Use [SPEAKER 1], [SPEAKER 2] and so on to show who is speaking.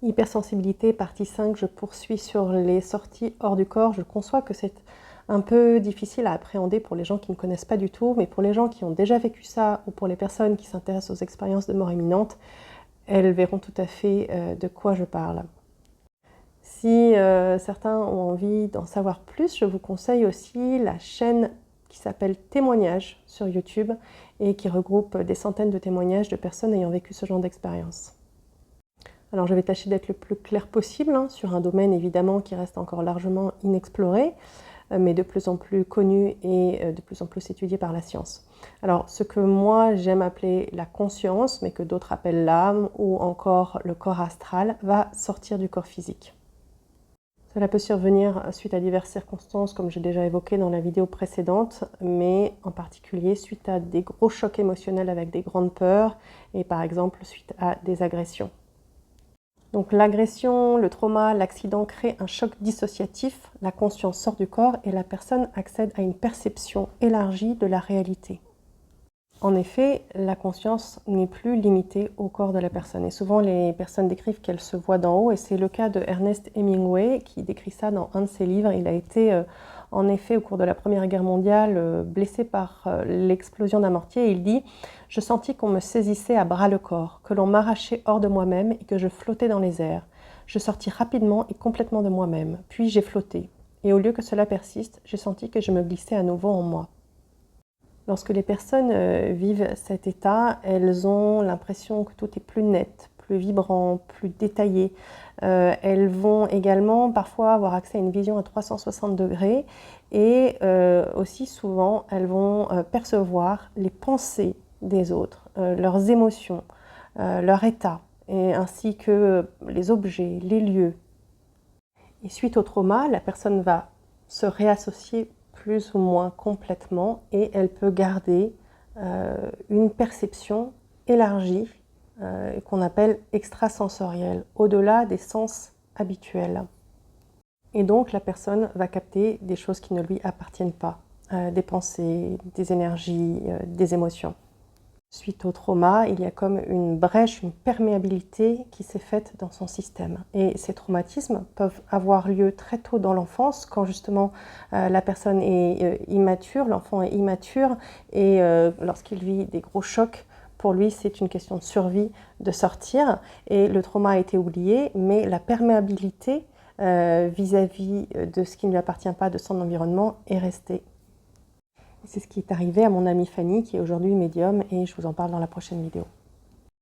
[SPEAKER 1] Hypersensibilité, partie 5, je poursuis sur les sorties hors du corps. Je conçois que c'est un peu difficile à appréhender pour les gens qui ne connaissent pas du tout, mais pour les gens qui ont déjà vécu ça ou pour les personnes qui s'intéressent aux expériences de mort imminente, elles verront tout à fait de quoi je parle. Si certains ont envie d'en savoir plus, je vous conseille aussi la chaîne qui s'appelle Témoignages sur YouTube et qui regroupe des centaines de témoignages de personnes ayant vécu ce genre d'expérience. Alors je vais tâcher d'être le plus clair possible sur un domaine évidemment qui reste encore largement inexploré, mais de plus en plus connu et de plus en plus étudié par la science. Alors ce que moi j'aime appeler la conscience, mais que d'autres appellent l'âme ou encore le corps astral, va sortir du corps physique. Cela peut survenir suite à diverses circonstances, comme j'ai déjà évoqué dans la vidéo précédente, mais en particulier suite à des gros chocs émotionnels avec des grandes peurs et par exemple suite à des agressions. Donc l'agression, le trauma, l'accident créent un choc dissociatif, la conscience sort du corps et la personne accède à une perception élargie de la réalité. En effet, la conscience n'est plus limitée au corps de la personne. Et souvent, les personnes décrivent qu'elles se voient d'en haut. Et c'est le cas de Ernest Hemingway qui décrit ça dans un de ses livres. Il a été, en effet, au cours de la Première Guerre mondiale, blessé par l'explosion d'un mortier. Et il dit « Je sentis qu'on me saisissait à bras le corps, que l'on m'arrachait hors de moi-même et que je flottais dans les airs. Je sortis rapidement et complètement de moi-même. Puis j'ai flotté. Et au lieu que cela persiste, j'ai senti que je me glissais à nouveau en moi. » Lorsque les personnes vivent cet état, elles ont l'impression que tout est plus net, plus vibrant, plus détaillé. Elles vont également parfois avoir accès à une vision à 360 degrés et aussi souvent elles vont percevoir les pensées des autres, leurs émotions, leur état, et ainsi que les objets, les lieux. Et suite au trauma, la personne va se réassocier plus ou moins complètement et elle peut garder une perception élargie qu'on appelle extrasensorielle, au-delà des sens habituels. Et donc la personne va capter des choses qui ne lui appartiennent pas, des pensées, des énergies, des émotions. Suite au trauma, il y a comme une brèche, une perméabilité qui s'est faite dans son système. Et ces traumatismes peuvent avoir lieu très tôt dans l'enfance, quand justement la personne est immature, l'enfant est immature, et lorsqu'il vit des gros chocs, pour lui c'est une question de survie, de sortir. Et le trauma a été oublié, mais la perméabilité vis-à-vis de ce qui ne lui appartient pas de son environnement est restée. C'est ce qui est arrivé à mon amie Fanny, qui est aujourd'hui médium, et je vous en parle dans la prochaine vidéo.